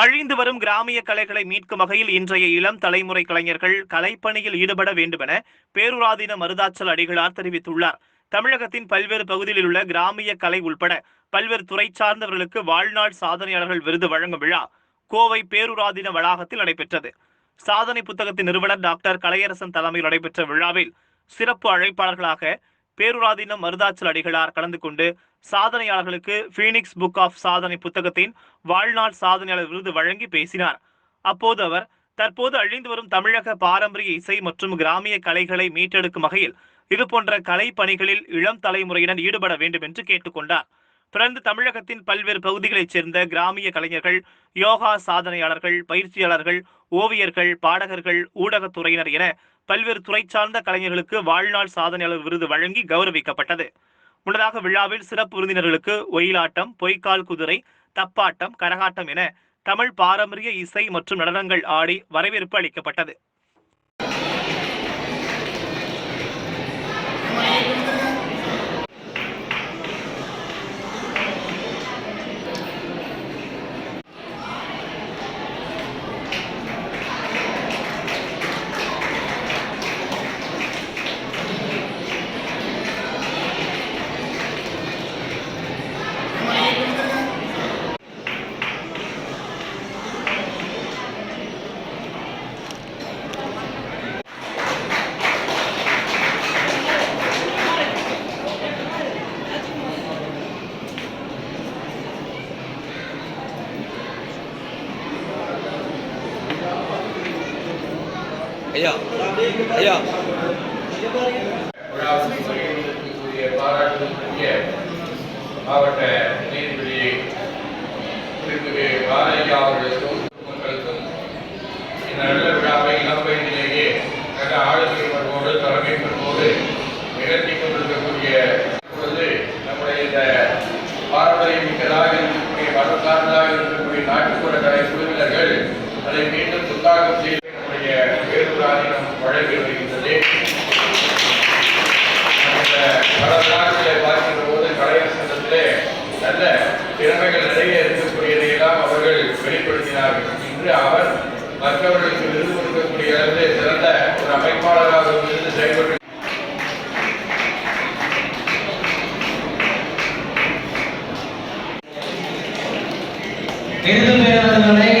அழிந்து வரும் கிராமிய கலைகளை மீட்கும் வகையில் இன்றைய இளம் தலைமுறை கலைஞர்கள் கலைப்பணியில் ஈடுபட வேண்டுமென பேருராதீன மருதாச்சல் அடிகளார் தெரிவித்துள்ளார். தமிழகத்தின் பல்வேறு பகுதிகளில் உள்ள கிராமிய கலை உள்பட பல்வேறு துறை சார்ந்தவர்களுக்கு வாழ்நாள் சாதனையாளர்கள் விருது வழங்கும் விழா கோவை பேருராதீன வளாகத்தில் நடைபெற்றது. சாதனை புத்தகத்தின் நிறுவனர் டாக்டர் கலையரசன் தலைமையில் நடைபெற்ற விழாவில் சிறப்பு அழைப்பாளர்களாக பேருராதீனம் மருதாச்சல் அடிகளார் கலந்து கொண்டு சாதனையாளர்களுக்கு பீனிக்ஸ் புக் ஆஃப் சாதனை புத்தகத்தின் வாழ்நாள் சாதனையாளர் விருது வழங்கி பேசினார். அப்போது அவர் தற்போது அழிந்து வரும் தமிழக பாரம்பரிய இசை மற்றும் கிராமிய கலைகளை மீட்டெடுக்கும் வகையில் இதுபோன்ற கலை பணிகளில் இளம் தலைமுறையினர் ஈடுபட வேண்டும் என்று கேட்டுக்கொண்டார். தொடர்ந்து தமிழகத்தின் பல்வேறு பகுதிகளைச் சேர்ந்த கிராமிய கலைஞர்கள், யோகா சாதனையாளர்கள், பயிற்சியாளர்கள், ஓவியர்கள், பாடகர்கள், ஊடகத்துறையினர் என பல்வேறு துறை சார்ந்த கலைஞர்களுக்கு வாழ்நாள் சாதனையாளர் விருது வழங்கி கௌரவிக்கப்பட்டது. முன்னதாக விழாவில் சிறப்பு விருந்தினர்களுக்கு ஒயிலாட்டம், பொய்க்கால் குதிரை, தப்பாட்டம், கரகாட்டம் என தமிழ் பாரம்பரிய இசை மற்றும் நடனங்கள் ஆடி வரவேற்பு அளிக்கப்பட்டது. ஐயா ஐயா பாராட்டுக்குரிய மாவட்ட நீதிபதி திரு பாலையா அவர்களுக்கும் மக்களுக்கும் இந்த நல்ல விழாவை இளம் வயதிலேயே நல்ல ஆளுமை பண்போடு தலைமை பண்போடு நிகழ்த்தி கொண்டிருக்கக்கூடிய பொழுது நம்முடைய இந்த பாரம்பரிய மிக்கதாக இருக்கக்கூடிய வரலாறுதாக இருக்கக்கூடிய நாட்டுப்புற கலை குழுவினர்கள் அதை மீண்டும் புத்தாக்கம் செய்து நம்முடைய பேருராதீனம் வழங்கி வருகின்றது. வரலாற்றிலே பார்க்கின்ற போது கலையரசத்திலே நல்ல திறமைகள் நிறைய இருக்கக்கூடியதையெல்லாம் அவர்கள் வெளிப்படுத்தினார்கள். இன்று அவர் மற்றவர்களுக்கு விருது கொடுக்கக்கூடிய அளவில் சிறந்த ஒரு அமைப்பாளராக இருந்து செயல்பட்டு விருது பெறுவர்களை